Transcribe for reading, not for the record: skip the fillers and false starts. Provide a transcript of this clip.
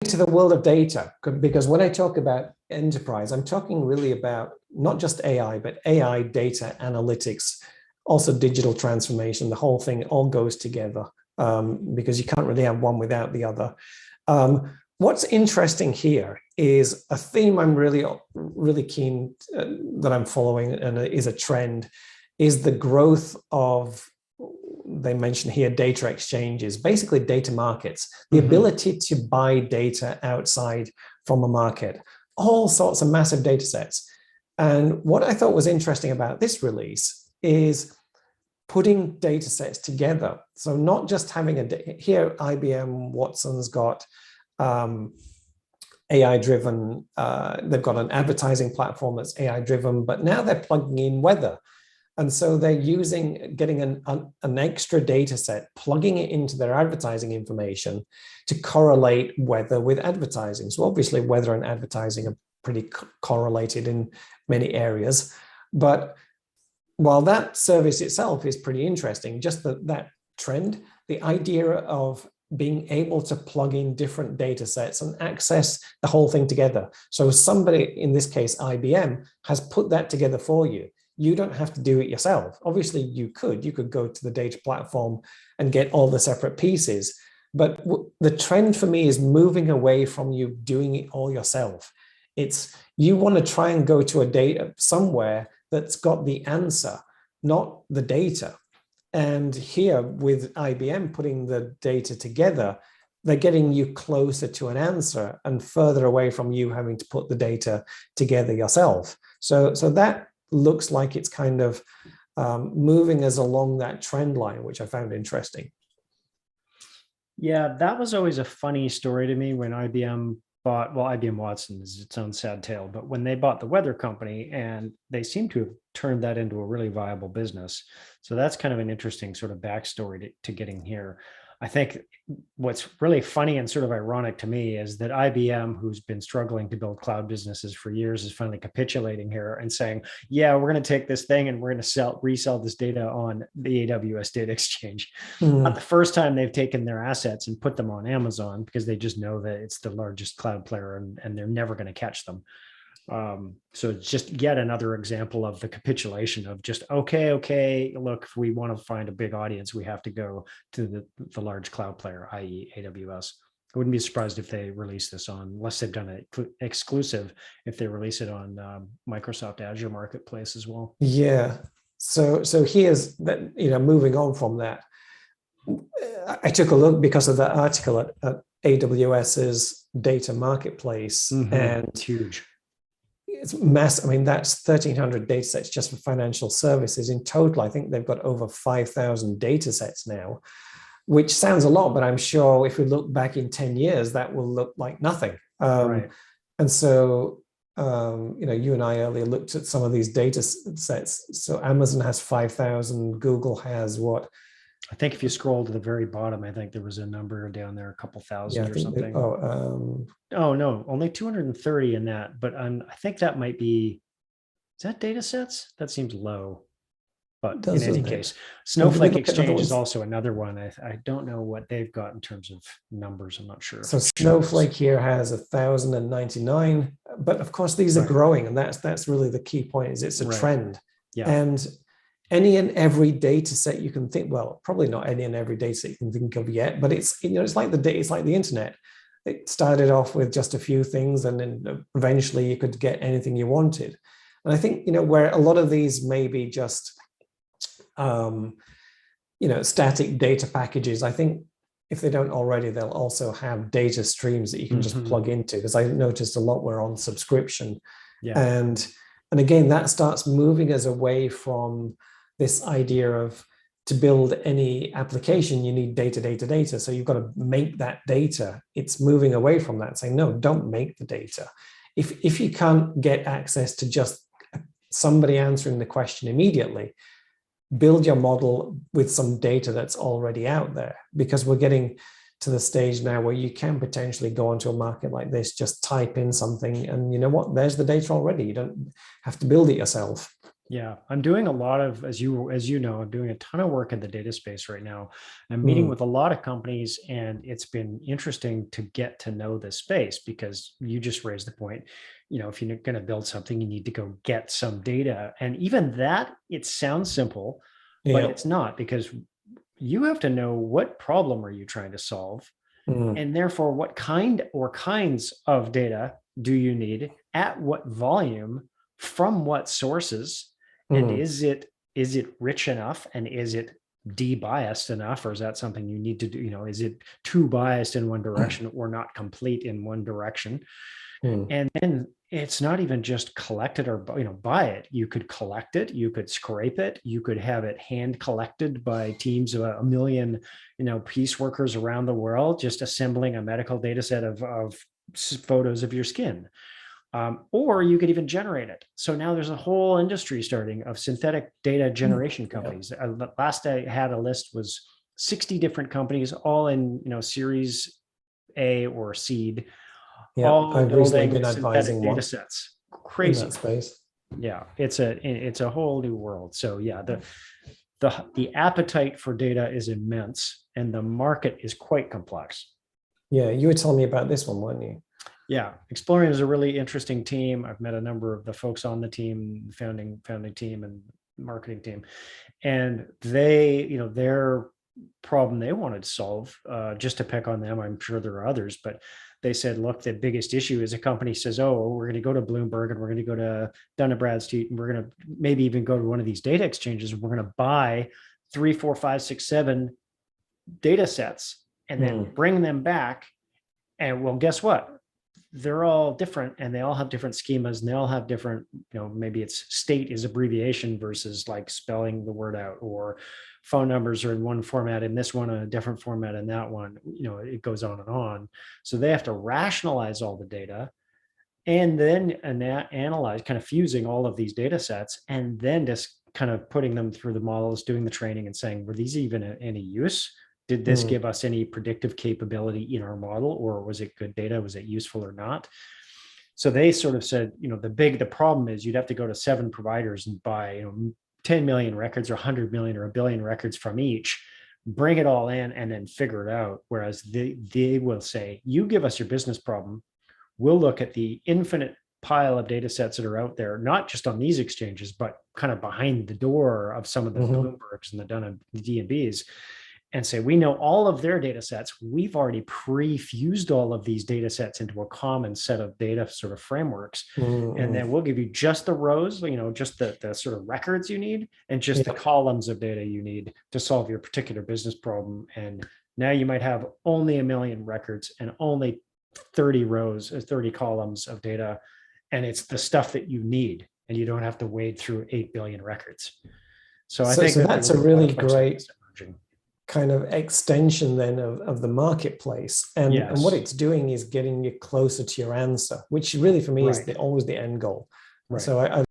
to the world of data, because when I talk about enterprise, I'm talking really about not just AI, but AI, data, analytics, also digital transformation. The whole thing all goes together, because you can't really have one without the other. What's interesting here is a theme I'm really keen that I'm following, and is a trend, is the growth of, they mention here, data exchanges, basically data markets, the ability to buy data outside from a market, all sorts of massive data sets. And what I thought was interesting about this release is putting data sets together. So not just having here, IBM Watson's got AI-driven, they've got an advertising platform that's AI-driven, but now they're plugging in weather. And so they're getting an extra data set, plugging it into their advertising information to correlate weather with advertising. So obviously weather and advertising are pretty correlated in many areas. But while that service itself is pretty interesting, just that trend, the idea of being able to plug in different data sets and access the whole thing together. So somebody, in this case, IBM, has put that together for you. You don't have to do it yourself. Obviously, you could go to the data platform and get all the separate pieces. But the trend for me is moving away from you doing it all yourself. It's you want to try and go to a data somewhere that's got the answer, not the data. And here with IBM putting the data together, they're getting you closer to an answer and further away from you having to put the data together yourself. So that looks like it's kind of moving us along that trend line, which I found interesting. Yeah, that was always a funny story to me when IBM bought, well, IBM Watson is its own sad tale, but when they bought the weather company, and they seem to have turned that into a really viable business. So that's kind of an interesting sort of backstory to getting here. I think what's really funny and sort of ironic to me is that IBM, who's been struggling to build cloud businesses for years, is finally capitulating here and saying, yeah, we're going to take this thing and we're going to resell this data on the AWS Data Exchange. Not the first time they've taken their assets and put them on Amazon, because they just know that it's the largest cloud player and they're never going to catch them. So it's just yet another example of the capitulation of just, okay, look, if we want to find a big audience, we have to go to the large cloud player, i.e. AWS. I wouldn't be surprised if they release this on, unless they've done it exclusive, if they release it on Microsoft Azure Marketplace as well. Yeah. So here's that, moving on from that, I took a look because of that article at AWS's data marketplace, and it's huge. It's massive. I mean, that's 1,300 data sets just for financial services. In total, I think they've got over 5,000 data sets now, which sounds a lot, but I'm sure if we look back in 10 years, that will look like nothing. Right. And so, you and I earlier looked at some of these data sets. So Amazon has 5,000, Google has what? I think if you scroll to the very bottom, I think there was a number down there, a couple thousand or something. Oh, no, only 230 in that. But I think that might be, is that data sets? That seems low. But in any case, Snowflake Exchange is also another one. I don't know what they've got in terms of numbers. I'm not sure. So Snowflake here has 1,099. But of course, these are growing. And that's really the key point, is it's a trend. Yeah. And any and every data set you can think, well, probably not any and every data set you can think of yet, but it's like the internet. It started off with just a few things, and then eventually you could get anything you wanted. And I think, where a lot of these may be just, static data packages, I think if they don't already, they'll also have data streams that you can just plug into, because I noticed a lot were on subscription. Yeah. And again, that starts moving us away from this idea of, to build any application, you need data. So you've got to make that data. It's moving away from that, saying, no, don't make the data. If you can't get access to just somebody answering the question immediately, build your model with some data that's already out there, because we're getting to the stage now where you can potentially go onto a market like this, just type in something, and you know what, there's the data already. You don't have to build it yourself. Yeah, I'm doing a lot of, as you know, I'm doing a ton of work in the data space right now. I'm meeting Mm, with a lot of companies, and it's been interesting to get to know this space because you just raised the point. If you're going to build something, you need to go get some data, and even that, it sounds simple, but yeah. it's not, because you have to know what problem are you trying to solve, Mm, and therefore what kind or kinds of data do you need, at what volume, from what sources, and mm, is it rich enough, and is it de-biased enough, or is that something you need to do? Is it too biased in one direction or not complete in one direction? mm, And then it's not even just collect it or buy it. You could collect it, you could scrape it, you could have it hand collected by teams of a million piece workers around the world, just assembling a medical data set of photos of your skin. Or you could even generate it. So now there's a whole industry starting of synthetic data generation yeah. companies. Last I had a list was 60 different companies, all in Series A or seed, Yeah. all I've recently building been synthetic advising data one sets. in that Crazy. space. Yeah, it's a whole new world. So yeah, the appetite for data is immense, and the market is quite complex. Yeah. You were telling me about this one, weren't you? Yeah, Explorium is a really interesting team. I've met a number of the folks on the team, founding team and marketing team, and their problem they wanted to solve, just to pick on them, I'm sure there are others, but they said, look, the biggest issue is a company says, oh, we're going to go to Bloomberg, and we're going to go to Dun& Bradstreet, and we're going to maybe even go to one of these data exchanges, and we're going to buy 3, 4, 5, 6, 7 data sets and then Mm, bring them back. And well, guess what? They're all different, and they all have different schemas, and they all have different, maybe it's state is abbreviation versus like spelling the word out, or phone numbers are in one format, in this one a different format, in that one, it goes on and on. So they have to rationalize all the data, and then analyze, kind of fusing all of these data sets, and then just kind of putting them through the models, doing the training, and saying, were these even any use? Did this mm, give us any predictive capability in our model, or was it good data? Was it useful or not? So they sort of said, the problem is you'd have to go to 7 providers and buy 10 million records, or 100 million, or a billion records from each, bring it all in, and then figure it out. Whereas they will say, you give us your business problem, we'll look at the infinite pile of data sets that are out there, not just on these exchanges, but kind of behind the door of some of the mhm. Bloombergs and the D&Bs, and say, we know all of their data sets. We've already pre-fused all of these data sets into a common set of data sort of frameworks. And Mm, then we'll give you just the rows, just the sort of records you need, and just the yeah. columns of data you need to solve your particular business problem. And now you might have only 1 million records and only 30 rows, 30 columns of data. And it's the stuff that you need, and you don't have to wade through 8 billion records. So I think So that that's there's a a lot of really folks like great this emerging. kind of extension then of the marketplace. And what Yes. it's doing is getting you closer to your answer, which really for me is Right. always the end goal. Right. So I